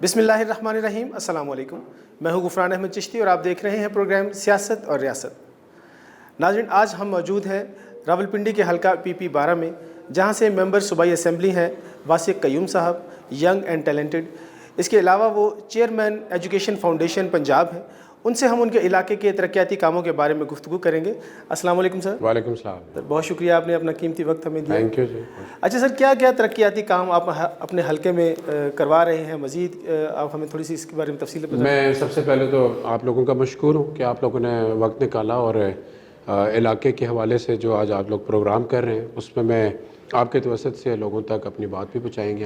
بسم اللہ الرحمن الرحیم، السلام علیکم۔ میں ہوں غفران احمد چشتی اور آپ دیکھ رہے ہیں پروگرام سیاست اور ریاست۔ ناظرین، آج ہم موجود ہیں راولپنڈی کے حلقہ PP 12 میں، جہاں سے ممبر صوبائی اسمبلی ہیں واسق قیوم صاحب، ینگ اینڈ ٹیلنٹڈ۔ اس کے علاوہ وہ چیئرمین ایجوکیشن فاؤنڈیشن پنجاب ہیں۔ ان سے ہم ان کے علاقے کے ترقیاتی کاموں کے بارے میں گفتگو کریں گے۔ السلام علیکم سر۔ وعلیکم السلام۔ سر بہت شکریہ، آپ نے اپنا قیمتی وقت ہمیں دیا۔ تھینک یو جی۔ اچھا سر، کیا کیا ترقیاتی کام آپ اپنے حلقے میں کروا رہے ہیں؟ مزید آپ ہمیں تھوڑی سی اس کے بارے میں تفصیل بتائیں۔ میں سب سے پہلے تو آپ لوگوں کا مشکور ہوں کہ آپ لوگوں نے وقت نکالا اور علاقے کے حوالے سے جو آج آپ لوگ پروگرام کر رہے ہیں اس میں آپ کے توسط سے لوگوں تک اپنی بات بھی پہنچائیں گے۔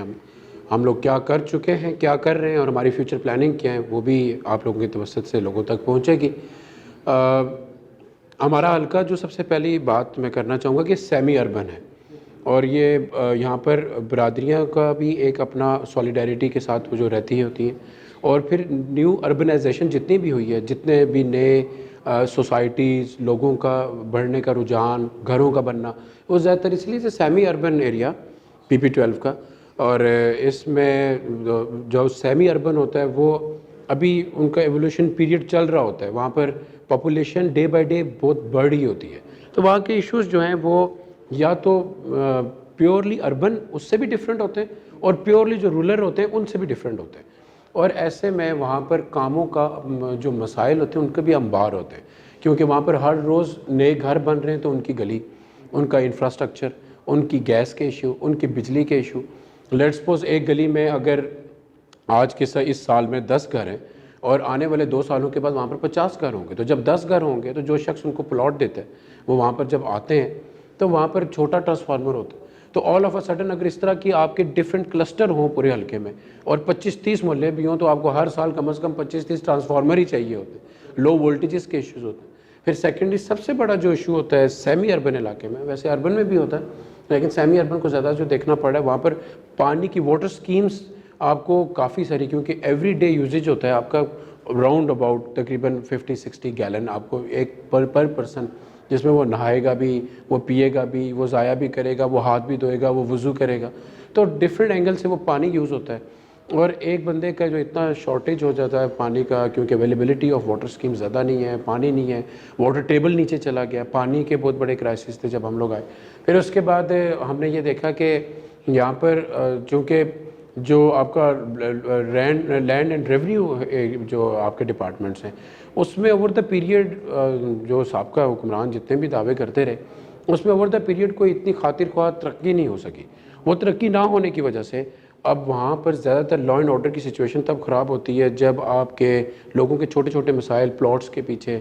ہم لوگ کیا کر چکے ہیں، کیا کر رہے ہیں اور ہماری فیوچر پلاننگ کیا ہے، وہ بھی آپ لوگوں کے توسط سے لوگوں تک پہنچے گی۔ ہمارا حلقہ جو سب سے پہلی بات میں کرنا چاہوں گا کہ سیمی اربن ہے، اور یہ یہاں پر برادریاں کا بھی ایک اپنا سولیڈیریٹی کے ساتھ وہ جو رہتی ہوتی ہیں، اور پھر نیو اربنائزیشن جتنی بھی ہوئی ہے، جتنے بھی نئے سوسائٹیز، لوگوں کا بڑھنے کا رجحان، گھروں کا بننا، وہ زیادہ تر اس لیے سے سیمی اربن ایریا PP 12 کا۔ اور اس میں جو سیمی اربن ہوتا ہے وہ ابھی ان کا ایولیوشن پیریڈ چل رہا ہوتا ہے، وہاں پر پاپولیشن ڈے بائی ڈے بہت بڑھ رہی ہوتی ہے، تو وہاں کے ایشوز جو ہیں وہ یا تو پیورلی اربن اس سے بھی ڈیفرنٹ ہوتے ہیں، اور پیورلی جو رورل ہوتے ہیں ان سے بھی ڈیفرنٹ ہوتے ہیں، اور ایسے میں وہاں پر کاموں کا جو مسائل ہوتے ہیں ان کے بھی انبار ہوتے ہیں، کیونکہ وہاں پر ہر روز نئے گھر بن رہے ہیں، تو ان کی گلی، ان کا انفراسٹرکچر، ان کی گیس کے ایشو، ان کی بجلی کے ایشو۔ لیٹ سپوز ایک گلی میں اگر آج کے اس سال میں 10 گھر ہیں اور آنے والے 2 سالوں کے بعد وہاں پر 50 گھر ہوں گے، تو جب 10 گھر ہوں گے تو جو شخص ان کو پلاٹ دیتا ہے وہ وہاں پر جب آتے ہیں تو وہاں پر چھوٹا ٹرانسفارمر ہوتا ہے، تو آل آف اے سڈن اگر اس طرح کی آپ کے ڈیفرنٹ کلسٹر ہوں پورے حلقے میں، اور 25-30 محلے بھی ہوں، تو آپ کو ہر سال کم از کم 25-30 ٹرانسفارمر ہی چاہیے ہوتے ہیں، لو وولٹیجز کے ایشوز ہوتے ہیں۔ پھر سیکنڈلی سب سے بڑا جو ایشو ہوتا ہے سیمی اربن علاقے میں، ویسے اربن میں بھی ہوتا ہے لیکن سیمی اربن کو زیادہ جو دیکھنا پڑ رہا ہے، وہاں پر پانی کی واٹر سکیمز آپ کو کافی ساری، کیونکہ ایوری ڈے یوزیج ہوتا ہے آپ کا راؤنڈ اباؤٹ تقریباً 50-60 گیلن آپ کو ایک پر پرسن، جس میں وہ نہائے گا بھی، وہ پیے گا بھی، وہ ضائع بھی کرے گا، وہ ہاتھ بھی دھوئے گا، وہ وضو کرے گا، تو ڈفرینٹ اینگل سے وہ پانی یوز ہوتا ہے۔ اور ایک بندے کا جو اتنا شارٹیج ہو جاتا ہے پانی کا، کیونکہ اویلیبلٹی آف واٹر سکیم زیادہ نہیں ہے، پانی نہیں ہے، واٹر ٹیبل نیچے چلا گیا، پانی کے بہت بڑے کرائسس تھے جب ہم لوگ آئے۔ پھر اس کے بعد ہم نے یہ دیکھا کہ یہاں پر چونکہ جو آپ کا لینڈ اینڈ ریونیو جو آپ کے ڈپارٹمنٹس ہیں، اس میں اوور دا پیریڈ جو سابقہ حکمران جتنے بھی دعوے کرتے رہے، اس میں اوور دا پیریڈ کوئی اتنی خاطر خواہ ترقی نہیں ہو سکی۔ وہ ترقی نہ ہونے کی وجہ سے اب وہاں پر زیادہ تر لا اینڈ آرڈر کی سچویشن تب خراب ہوتی ہے جب آپ کے لوگوں کے چھوٹے چھوٹے مسائل، پلاٹس کے پیچھے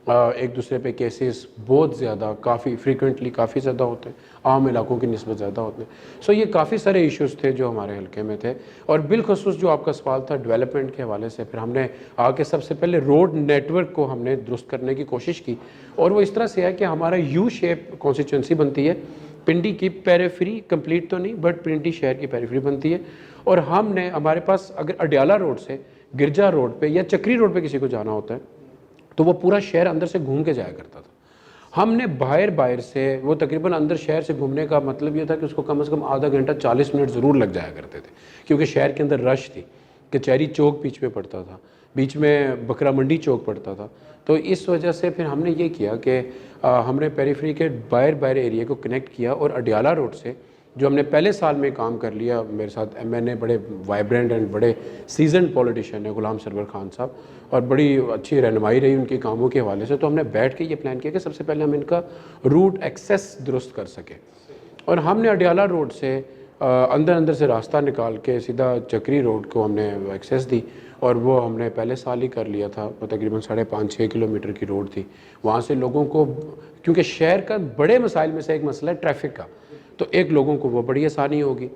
ایک دوسرے پہ کیسز بہت زیادہ، کافی فریکوینٹلی کافی زیادہ ہوتے ہیں، عام علاقوں کی نسبت زیادہ ہوتے ہیں۔ سو یہ کافی سارے ایشوز تھے جو ہمارے حلقے میں تھے، اور بالخصوص جو آپ کا سوال تھا ڈیولپمنٹ کے حوالے سے، پھر ہم نے آ کے سب سے پہلے روڈ نیٹ ورک کو ہم نے درست کرنے کی کوشش کی، اور وہ اس طرح سے ہے کہ ہمارا یو شیپ کانسٹیچوئنسی بنتی ہے، پنڈی کی پیریفری، کمپلیٹ تو نہیں بٹ پنڈی شہر کی پیریفری بنتی ہے، اور ہم نے ہمارے پاس اگر اڈیالہ روڈ سے گرجا روڈ پہ یا چکری روڈ پہ کسی کو جانا ہوتا ہے تو وہ پورا شہر اندر سے گھوم کے جایا کرتا تھا۔ ہم نے باہر سے وہ تقریباً اندر شہر سے گھومنے کا مطلب یہ تھا کہ اس کو کم از کم آدھا گھنٹہ 40 منٹ ضرور لگ جایا کرتے تھے، کیونکہ شہر کے اندر رش تھی، کچہری چوک بیچ میں پڑتا تھا، بیچ میں بکرا منڈی چوک پڑتا تھا، تو اس وجہ سے پھر ہم نے یہ کیا کہ ہم نے پیریفری کے باہر ایریا کو کنیکٹ کیا، اور اڈیالہ روڈ سے جو ہم نے پہلے سال میں کام کر لیا، میرے ساتھ MNA بڑے وائبرنٹ اینڈ بڑے سیزنڈ پولیٹیشین ہیں غلام سرور خان صاحب، اور بڑی اچھی رہنمائی رہی ان کے کاموں کے حوالے سے، تو ہم نے بیٹھ کے یہ پلان کیا کہ سب سے پہلے ہم ان کا روٹ ایکسیس درست کر سکیں، اور ہم نے اڈیالہ روڈ سے اندر سے راستہ نکال کے سیدھا چکری روڈ کو ہم نے ایکسیس دی، اور وہ ہم نے پہلے سال ہی کر لیا تھا، وہ تقریباً 5.5-6 کلومیٹر کی روڈ تھی۔ وہاں سے لوگوں کو، کیونکہ شہر کا بڑے مسائل میں سے ایک مسئلہ ہے ٹریفک کا، تو ایک لوگوں کو وہ بڑی آسانی ہوگی۔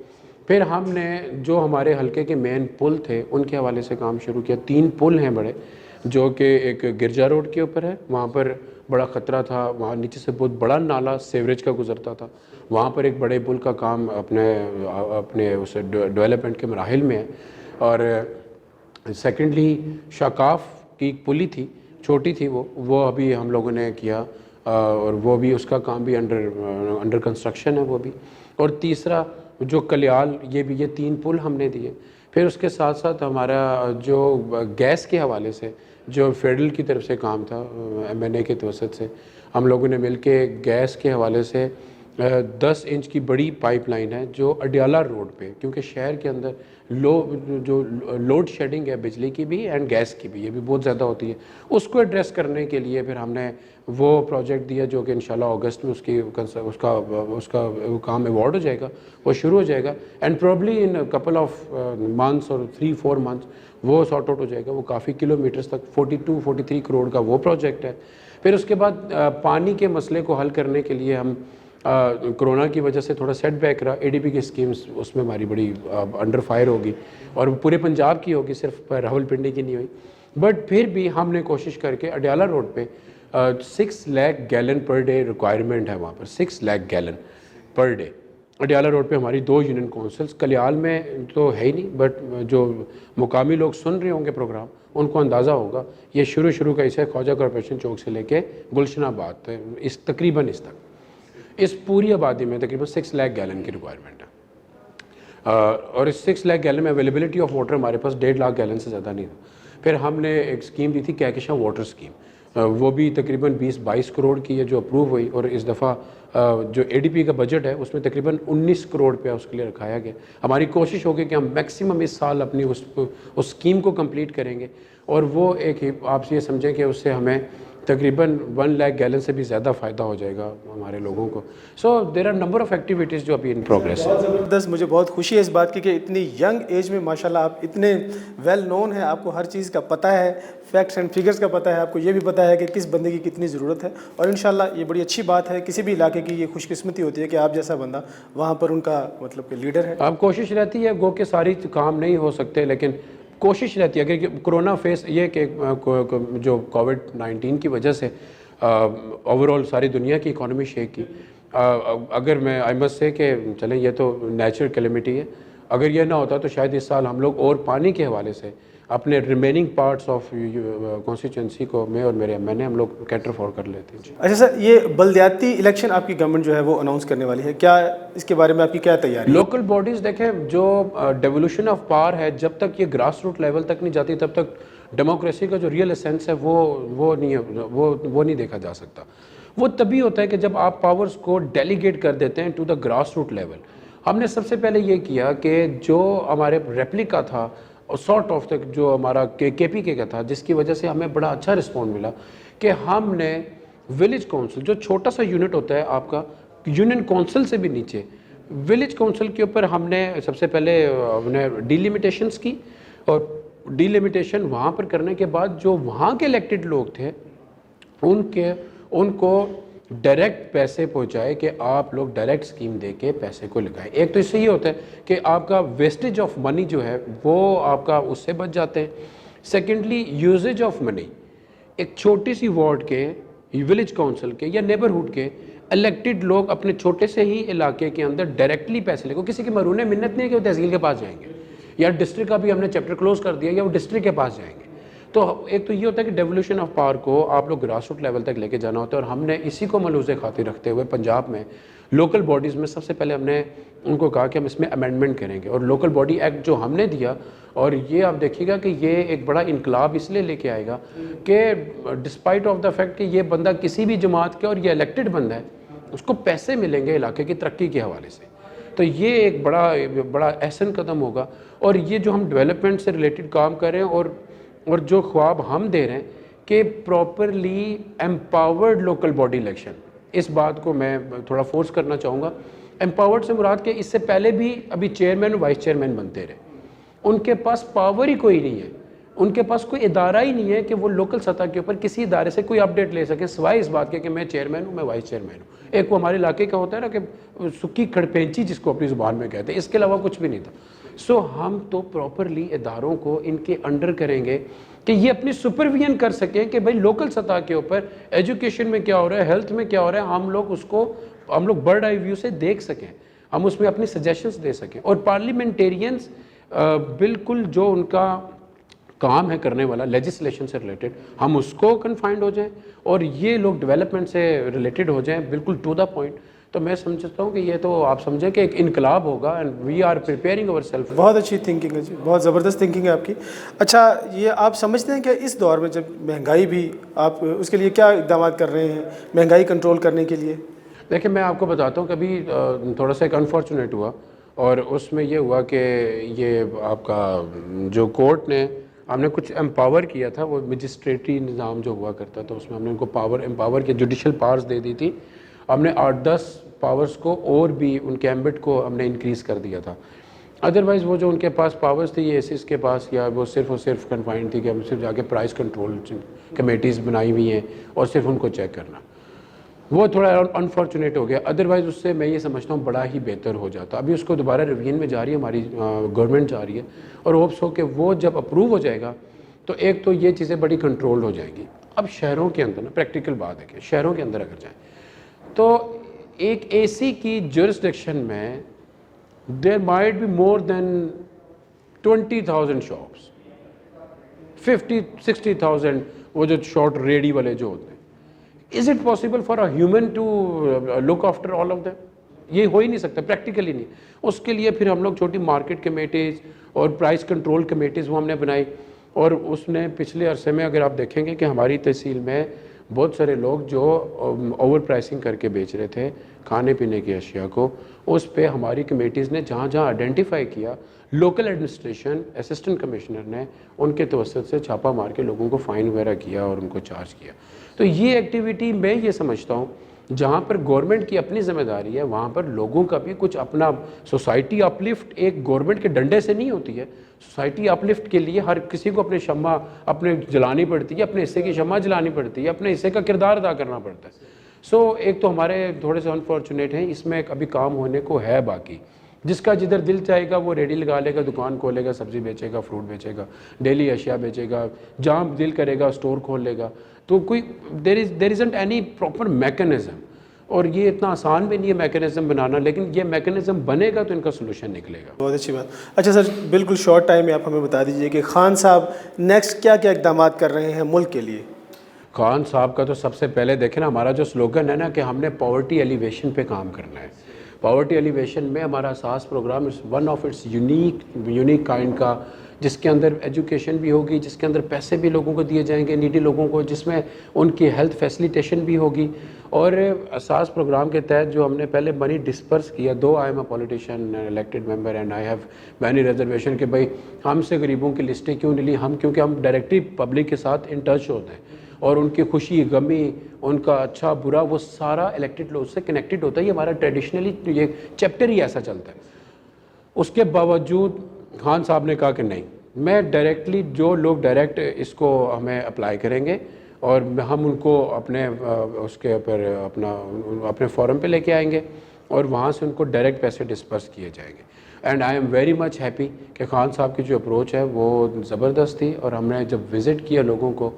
پھر ہم نے جو ہمارے حلقے کے مین پل تھے ان کے حوالے سے کام شروع کیا۔ 3 پل ہیں بڑے، جو کہ ایک گرجا روڈ کے اوپر ہے، وہاں پر بڑا خطرہ تھا، وہاں نیچے سے بہت بڑا نالا سیوریج کا گزرتا تھا، وہاں پر ایک بڑے پل کا کام اپنے اس ڈیولپمنٹ کے مراحل میں ہے۔ اور سیکنڈلی شاکاف کی ایک پلی تھی، چھوٹی تھی، وہ ابھی ہم لوگوں نے کیا، اور وہ بھی اس کا کام بھی انڈر کنسٹرکشن ہے وہ بھی۔ اور تیسرا جو کلیال، یہ 3 پل ہم نے دیے۔ پھر اس کے ساتھ ساتھ ہمارا جو گیس کے حوالے سے جو فیڈرل کی طرف سے کام تھا MNA کے توسط سے، ہم لوگوں نے مل کے گیس کے حوالے سے 10 انچ کی بڑی پائپ لائن ہے جو اڈیالہ روڈ پہ، کیونکہ شہر کے اندر جو لوڈ شیڈنگ ہے بجلی کی بھی اینڈ گیس کی بھی، یہ بھی بہت زیادہ ہوتی ہے، اس کو ایڈریس کرنے کے لیے پھر ہم نے وہ پروجیکٹ دیا جو کہ انشاءاللہ اگست میں اس کا کام ایوارڈ ہو جائے گا، وہ شروع ہو جائے گا، and probably in couple of months اور 3-4 منتھس وہ سارٹ آؤٹ ہو جائے گا۔ وہ کافی کلومیٹرز تک 42-43 کروڑ کا وہ پروجیکٹ ہے۔ پھر اس کے بعد پانی کے مسئلے کو حل کرنے کے لیے ہم کرونا کی وجہ سے تھوڑا سیٹ بیک رہا، ADB کی اسکیمز اس میں ہماری بڑی انڈر فائر ہوگی، اور پورے پنجاب کی ہوگی، صرف راولپنڈی کی نہیں ہوئی، بٹ پھر بھی ہم نے کوشش کر کے اڈیالہ روڈ پہ 6 lakh gallon per day requirement ہے وہاں پر، 6 lakh gallon per day Adiala road پہ ہماری 2 یونین کونسلز، کلیال میں تو ہے ہی نہیں، بٹ جو مقامی لوگ سن رہے ہوں گے پروگرام ان کو اندازہ ہوگا، یہ شروع کا اسے خواجہ کارپوریشن چوک سے لے کے گلشن آباد تقریباً اس تک، اس پوری آبادی میں تقریباً 6 لاکھ گیلن کی ریکوائرمنٹ ہے، اور اس 6 لاکھ گیلن میں اویلیبلٹی آف واٹر ہمارے پاس 1.5 لاکھ گیلن سے زیادہ نہیں تھا۔ پھر ہم نے ایک اسکیم دی تھی کہکشاں واٹر اسکیم، وہ بھی تقریباً 20-22 کروڑ کی ہے جو اپروو ہوئی، اور اس دفعہ جو ADB کا بجٹ ہے اس میں تقریباً 19 کروڑ روپیہ اس کے لیے رکھایا گیا۔ ہماری کوشش ہوگی کہ ہم میکسیمم اس سال اپنی اس اسکیم کو کمپلیٹ کریں گے، اور وہ ایک آپ یہ سمجھیں کہ اس سے ہمیں تقریباً 1 لاکھ گیلن سے بھی زیادہ فائدہ ہو جائے گا ہمارے لوگوں کو۔ So there are number of activities جو ابھی ان پروگریس ہے۔ بہت زبردست، مجھے بہت خوشی ہے اس بات کی کہ اتنی ینگ ایج میں ماشاءاللہ آپ اتنے ویل نون ہیں، آپ کو ہر چیز کا پتہ ہے، فیکٹس اینڈ فگرز کا پتہ ہے، آپ کو یہ بھی پتہ ہے کہ کس بندے کی کتنی ضرورت ہے، اور انشاءاللہ یہ بڑی اچھی بات ہے، کسی بھی علاقے کی یہ خوش قسمتی ہوتی ہے کہ آپ جیسا بندہ وہاں پر ان کا مطلب کہ لیڈر ہے۔ اب کوشش رہتی ہے، گو کہ ساری کام نہیں ہو سکتے، لیکن کوشش رہتی ہے کہ کرونا فیس یہ کہ جو کووڈ-19 کی وجہ سے اوورآل ساری دنیا کی اکانومی شیک کی، اگر میں آئی مسٹ سے کہ چلیں یہ تو نیچرل کیلیمٹی ہے، اگر یہ نہ ہوتا تو شاید اس سال ہم لوگ اور پانی کے حوالے سے اپنے ریمیننگ پارٹس آف کانسٹیچوئنسی کو میں اور میرے MNA ہم لوگ کیٹر فور کر لیتے ہیں۔ اچھا سر، یہ بلدیاتی الیکشن آپ کی گورنمنٹ جو ہے وہ اناؤنس کرنے والی ہے، کیا اس کے بارے میں آپ کی کیا تیاری ہے؟ لوکل باڈیز دیکھیں، جو ڈیولوشن آف پاور ہے، جب تک یہ گراس روٹ لیول تک نہیں جاتی تب تک ڈیموکریسی کا جو ریئل اسینس ہے وہ نہیں دیکھا جا سکتا۔ وہ تبھی ہوتا ہے کہ جب آپ پاورز کو ڈیلیگیٹ کر دیتے ہیں to the grass root level. ہم نے سب سے پہلے یہ کیا کہ جو ہمارے ریپلیکا تھا سارٹ آف تک جو ہمارا KPK کا تھا، جس کی وجہ سے ہمیں بڑا اچھا رسپونس ملا، کہ ہم نے ولیج کونسل جو چھوٹا سا یونٹ ہوتا ہے آپ کا یونین کونسل سے بھی نیچے، ولیج کونسل کے اوپر ہم نے سب سے پہلے ہم نے ڈیلیمیٹیشنز کی، اور ڈیلیمیٹیشن وہاں پر کرنے کے بعد جو وہاں کے الیکٹڈ لوگ تھے ان کو ڈائریکٹ پیسے پہنچائے کہ آپ لوگ ڈائریکٹ اسکیم دے کے پیسے کو لگائیں۔ ایک تو اس سے یہ ہوتا ہے کہ آپ کا ویسٹیج آف منی جو ہے وہ آپ کا اس سے بچ جاتے ہیں۔ سیکنڈلی یوزیج آف منی، ایک چھوٹی سی وارڈ کے ولیج کونسل کے یا نیبرہڈ کے الیکٹڈ لوگ اپنے چھوٹے سے ہی علاقے کے اندر ڈائریکٹلی پیسے لے کو، کسی کی مرہون منت نہیں ہے کہ وہ تحصیل کے پاس جائیں گے، یا ڈسٹرکٹ کا بھی ہم نے چیپٹر کلوز کر دیا یا وہ ڈسٹرکٹ کے پاس جائیں گے۔ تو ایک تو یہ ہوتا ہے کہ ڈیولوشن آف پاور کو آپ لوگ گراس روٹ لیول تک لے کے جانا ہوتا ہے، اور ہم نے اسی کو ملحوظ خاطر رکھتے ہوئے پنجاب میں لوکل باڈیز میں سب سے پہلے ہم نے ان کو کہا کہ ہم اس میں امینڈمنٹ کریں گے، اور لوکل باڈی ایکٹ جو ہم نے دیا، اور یہ آپ دیکھیے گا کہ یہ ایک بڑا انقلاب اس لیے لے کے آئے گا کہ ڈسپائٹ آف دا فیکٹ کہ یہ بندہ کسی بھی جماعت کے اور یہ الیکٹڈ بندہ ہے، اس کو پیسے ملیں گے علاقے کی ترقی کے حوالے سے۔ تو یہ ایک بڑا احسن قدم ہوگا، اور یہ جو ہم ڈیولپمنٹ سے ریلیٹڈ کام کر رہے ہیں، اور جو خواب ہم دے رہے ہیں کہ properly empowered local body election, اس بات کو میں تھوڑا فورس کرنا چاہوں گا۔ امپاورڈ سے مراد کہ اس سے پہلے بھی ابھی چیئرمین اور وائس چیئرمین بنتے رہے، ان کے پاس پاور ہی کوئی نہیں ہے، ان کے پاس کوئی ادارہ ہی نہیں ہے کہ وہ لوکل سطح کے اوپر کسی ادارے سے کوئی اپڈیٹ لے سکیں سوائے اس بات کے کہ میں چیئرمین ہوں، میں وائس چیئرمین ہوں۔ ایک وہ ہمارے علاقے کا ہوتا ہے نا کہ سکی کھڑپینچی جس کو اپنی زبان میں کہتے ہیں، اس کے علاوہ کچھ بھی نہیں تھا۔ سو ہم تو پراپرلی اداروں کو ان کے انڈر کریں گے کہ یہ اپنی سپرویژن کر سکیں کہ بھائی لوکل سطح کے اوپر ایجوکیشن میں کیا ہو رہا ہے، ہیلتھ میں کیا ہو رہا ہے، ہم لوگ برڈ آئی ویو سے دیکھ سکیں، ہم اس میں اپنی سجیشنز دے سکیں، اور پارلیمنٹیرینز بالکل جو ان کا کام ہے کرنے والا لیجسلیشن سے ریلیٹڈ، ہم اس کو کنفائنڈ ہو جائیں، اور یہ لوگ ڈیولپمنٹ سے ریلیٹڈ ہو جائیں بالکل ٹو دا پوائنٹ، تو میں سمجھتا ہوں کہ یہ تو آپ سمجھیں کہ ایک انقلاب ہوگا and we are preparing our self. بہت اچھی تھنکنگ ہے جی، بہت زبردست تھنکنگ ہے آپ کی. اچھا، یہ آپ سمجھتے ہیں کہ اس دور میں جب مہنگائی بھی، آپ اس کے لیے کیا اقدامات کر رہے ہیں مہنگائی کنٹرول کرنے کے لیے؟ دیکھیں میں آپ کو بتاتا ہوں کہ ابھی تھوڑا سا ایک انفارچونیٹ ہوا، اور اس میں یہ ہوا کہ یہ آپ کا جو کورٹ نے ہم نے کچھ امپاور کیا تھا، وہ مجسٹریٹی نظام جو ہوا کرتا تھا اس میں ہم نے ان کو امپاور کیا، جوڈیشل پاورز دے دی تھی. ہم نے 8-10 پاورز کو اور بھی ان کے ایمبٹ کو ہم نے انکریز کر دیا تھا. ادروائز وہ جو ان کے پاس پاورز تھی، یہ ایسیز کے پاس، یا وہ صرف اور صرف کنفائنڈ تھی کہ ہم صرف جا کے پرائس کنٹرول کمیٹیز بنائی ہوئی ہیں اور صرف ان کو چیک کرنا. وہ تھوڑا انفارچونیٹ ہو گیا، ادروائز اس سے میں یہ سمجھتا ہوں بڑا ہی بہتر ہو جاتا. ابھی اس کو دوبارہ ریویژن میں جا رہی ہے، ہماری گورنمنٹ جا رہی ہے، اور ہوپس ہو کہ وہ جب اپروو ہو جائے گا تو ایک تو یہ چیزیں بڑی کنٹرول ہو جائیں گی. اب شہروں کے اندر نا پریکٹیکل بات ہے کہ شہروں کے اندر اگر جائیں تو ایک اے سی کی جورسڈکشن میں there might be more than 20,000 shops, 50-60,000 وہ جو شارٹ ریڈی والے جو ہوتے ہیں. Is it possible for a human to look after all of them? یہ ہو ہی نہیں سکتا، پریکٹیکلی نہیں. اس کے لیے پھر ہم لوگ چھوٹی مارکیٹ کمیٹیز اور پرائس کنٹرول کمیٹیز وہ ہم نے بنائی، اور اس نے پچھلے عرصے میں اگر آپ دیکھیں گے کہ ہماری تحصیل میں بہت سارے لوگ جو اوور پرائسنگ کر کے بیچ رہے تھے کھانے پینے کی اشیاء کو، اس پہ ہماری کمیٹیز نے جہاں جہاں آئیڈینٹیفائی کیا، لوکل ایڈمنسٹریشن اسسٹنٹ کمشنر نے ان کے توسط سے چھاپا مار کے لوگوں کو فائن وغیرہ کیا اور ان کو چارج کیا. تو یہ ایکٹیویٹی میں یہ سمجھتا ہوں جہاں پر گورنمنٹ کی اپنی ذمہ داری ہے وہاں پر لوگوں کا بھی کچھ اپنا. سوسائٹی اپ لفٹ ایک گورنمنٹ کے ڈنڈے سے نہیں ہوتی ہے. سوسائٹی اپ لفٹ کے لیے ہر کسی کو اپنے شمع اپنے جلانی پڑتی ہے، اپنے حصے کی شمع جلانی پڑتی ہے، اپنے حصے کا کردار ادا کرنا پڑتا ہے. ایک تو ہمارے تھوڑے سے انفارچونیٹ ہیں، اس میں ابھی کام ہونے کو ہے. باقی جس کا جدھر دل چاہے گا وہ ریڈی لگا لے گا، دکان کھولے گا، سبزی بیچے گا، فروٹ بیچے گا، ڈیلی اشیاء بیچے گا، جہاں دل کرے گا اسٹور کھول لے گا. تو کوئی there isn't any proper mechanism, اور یہ اتنا آسان بھی نہیں ہے میکینزم بنانا، لیکن یہ میکینزم بنے گا تو ان کا سلوشن نکلے گا. بہت اچھی بات. اچھا سر، بالکل شارٹ ٹائم میں آپ ہمیں بتا دیجیے کہ خان صاحب نیکسٹ کیا کیا اقدامات کر رہے ہیں ملک کے لیے؟ خان صاحب کا تو سب سے پہلے دیکھیں نا، ہمارا جو سلوگن ہے نا کہ ہم نے پاورٹی ایلیویشن پہ کام کرنا ہے. پاورٹی ایلیویشن میں ہمارا اساس program is one of its unique kind کا، جس کے اندر ایجوکیشن بھی ہوگی، جس کے اندر پیسے بھی لوگوں کو دیے جائیں گے، نیڈی لوگوں کو، جس میں ان کی ہیلتھ فیسیلیٹیشن بھی ہوگی. اور اساس پروگرام کے تحت جو ہم نے پہلے منی ڈسپرس کیا، دو I am a politician elected member and I have many reservation کہ بھائی ہم سے غریبوں کی لسٹیں کیوں نہیں لی. کیونکہ ہم ڈائریکٹلی پبلک کے ساتھ ان ٹچ ہوتے ہیں، اور ان کی خوشی غمی، ان کا اچھا برا، وہ سارا الیکٹڈ لوگ سے کنیکٹڈ ہوتا ہے. یہ ہمارا ٹریڈیشنلی یہ چیپٹر ہی ایسا چلتا ہے. اس کے باوجود خان صاحب نے کہا کہ نہیں، میں ڈائریکٹلی جو لوگ ڈائریکٹ اس کو ہمیں اپلائی کریں گے اور ہم ان کو اپنے اس کے اوپر اپنے فورم پہ لے کے آئیں گے اور وہاں سے ان کو ڈائریکٹ پیسے ڈسپرس کیے جائیں گے. And I am very much happy کہ خان صاحب کی جو اپروچ ہے وہ زبردست تھی. اور ہم نے جب وزٹ کیا لوگوں کو،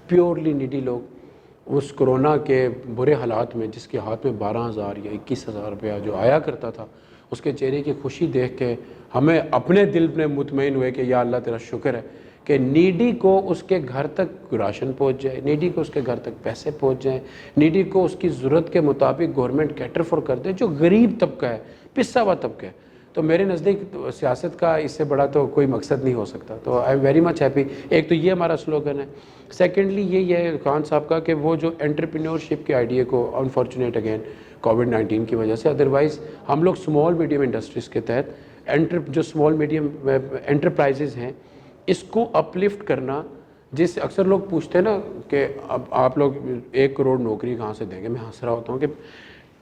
پیورلی نیڈی لوگ اس کرونا کے برے حالات میں، جس کے ہاتھ میں 12,000 یا 21,000 روپیہ جو آیا کرتا تھا، اس کے چہرے کی خوشی دیکھ کے ہمیں اپنے دل میں مطمئن ہوئے کہ یا اللہ تیرا شکر ہے کہ نیڈی کو اس کے گھر تک راشن پہنچ جائے، نیڈی کو اس کے گھر تک پیسے پہنچ جائیں، نیڈی کو اس کی ضرورت کے مطابق گورنمنٹ کیٹر فار کر دے، جو غریب طبقہ ہے، پسا ہوا طبقہ ہے. تو میرے نزدیک سیاست کا اس سے بڑا تو کوئی مقصد نہیں ہو سکتا. تو I am very much happy. ایک تو یہ ہمارا سلوگن ہے. سیکنڈلی یہ ہے خان صاحب کا کہ وہ جو انٹرپرینیورشپ کے آئیڈیا کو، انفارچونیٹ اگین کووڈ-19 کی وجہ سے، ادروائز ہم لوگ اسمال میڈیم انڈسٹریز کے تحت جو اسمال میڈیم انٹرپرائزز ہیں اس کو اپلفٹ کرنا. جس اکثر لوگ پوچھتے ہیں نا کہ اب آپ لوگ 1 کروڑ نوکری کہاں سے دیں گے، میں ہنس رہا ہوتا ہوں کہ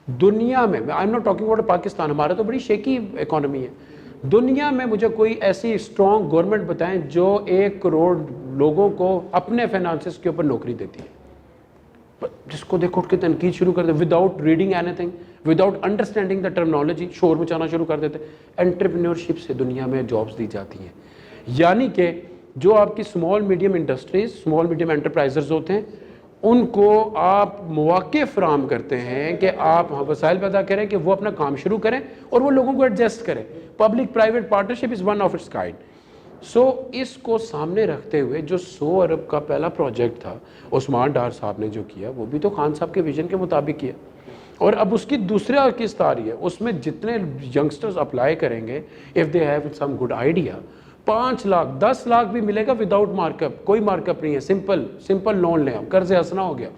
دنیا میں، I am not talking about Pakistan, ہمارا تو بڑی شیکی اکانومی ہے، دنیا میں مجھے کوئی ایسی اسٹرانگ گورنمنٹ بتائیں جو 1 کروڑ لوگوں کو اپنے فائنانسز کے اوپر نوکری دیتی ہے. جس کو دیکھو اٹھ کے تنقید شروع کر دے، without reading anything, without understanding the terminology, شور مچانا شروع کر دیتے. انٹرپرینیورشپ سے دنیا میں جابس دی جاتی ہیں. یعنی کہ جو آپ کی small medium industries, small medium enterprises ہوتے ہیں، ان کو آپ مواقع فراہم کرتے ہیں کہ آپ وسائل پیدا کریں کہ وہ اپنا کام شروع کریں اور وہ لوگوں کو ایڈجسٹ کریں. Public private partnership is one of its kind. اس کو سامنے رکھتے ہوئے جو 100 ارب کا پہلا پروجیکٹ تھا عثمان ڈار صاحب نے جو کیا، وہ بھی تو خان صاحب کے ویژن کے مطابق کیا. اور اب اس کی دوسرا قسط آ رہی ہے, اس میں جتنے ینگسٹرز اپلائی کریں گے, if they have some good idea, 5 lakh 10 lakh بھی ملے گا وداؤٹ مارک اپ, کوئی مارک اپ نہیں ہے, سمپل لون لیں, اب قرض حسنہ ہو گیا,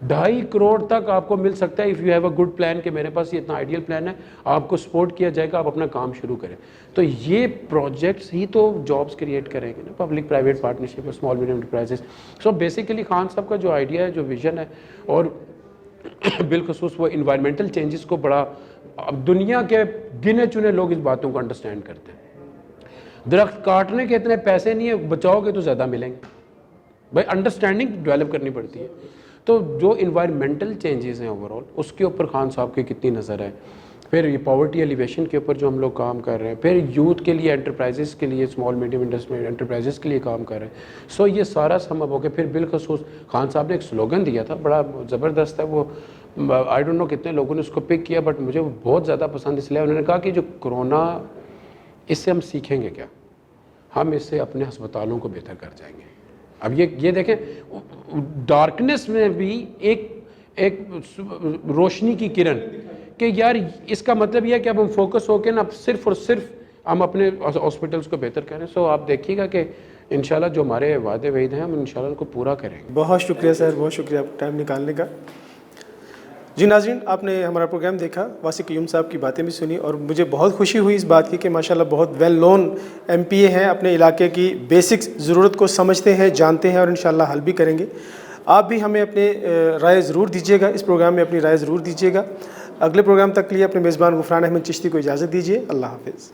2.5 کروڑ تک آپ کو مل سکتا ہے if you have a good plan کہ میرے پاس یہ اتنا آئیڈیل پلان ہے, آپ کو سپورٹ کیا جائے گا, آپ اپنا کام شروع کریں. تو یہ پروجیکٹس ہی تو جابس کریٹ کریں گے نا, public private partnership, small medium enterprises. So basically Khan صاحب کا جو آئیڈیا ہے, جو ویژن ہے, اور بالخصوص وہ انوائرمنٹل چینجز کو بڑا, اب دنیا کے گنے چنے لوگ اس باتوں کو انڈرسٹینڈ کرتے ہیں. درخت کاٹنے کے اتنے پیسے نہیں ہیں, بچاؤ گے تو زیادہ ملیں گے. بھائی انڈرسٹینڈنگ ڈیولپ کرنی پڑتی ہے. تو جو انوائرمنٹل چینجز ہیں اوور آل, اس کے اوپر خان صاحب کی کتنی نظر ہے. پھر یہ پاورٹی ایلیویشن کے اوپر جو ہم لوگ کام کر رہے ہیں, پھر یوتھ کے لیے انٹرپرائزز کے لیے, اسمال میڈیم انٹرپرائزز کے لیے کام کر رہے ہیں. سو یہ سارا سم اپ ہو کے پھر بالخصوص خان صاحب نے ایک سلوگن دیا تھا, بڑا زبردست ہے وہ, آئی ڈونٹ نو کتنے لوگوں نے اس کو پک کیا, بٹ مجھے وہ بہت زیادہ پسند اس لیے. انہوں نے کہا کہ جو کرونا, اس سے ہم سیکھیں گے کیا, ہم اس سے اپنے ہسپتالوں کو بہتر کر جائیں گے. اب یہ دیکھیں, ڈارکنیس میں بھی ایک روشنی کی کرن, کہ یار اس کا مطلب یہ ہے کہ اب ہم فوکس ہو کے نا صرف اور صرف ہم اپنے ہاسپٹلس کو بہتر کریں. سو آپ دیکھیے گا کہ انشاءاللہ جو ہمارے وعدے وعید ہیں ہم انشاءاللہ ان کو پورا کریں گے. بہت شکریہ سر, بہت شکریہ آپ ٹائم نکالنے کا. جی ناظرین, آپ نے ہمارا پروگرام دیکھا, واسع قیوم صاحب کی باتیں بھی سنی, اور مجھے بہت خوشی ہوئی اس بات کی کہ ماشاءاللہ بہت ویل نون ایم پی اے ہیں, اپنے علاقے کی بیسکس ضرورت کو سمجھتے ہیں, جانتے ہیں, اور انشاءاللہ حل بھی کریں گے. آپ بھی ہمیں اپنے رائے ضرور دیجیے گا, اس پروگرام میں اپنی رائے ضرور دیجیے گا. اگلے پروگرام تک کے لیے اپنے میزبان غفران احمد چشتی کو اجازت دیجیے. اللہ حافظ.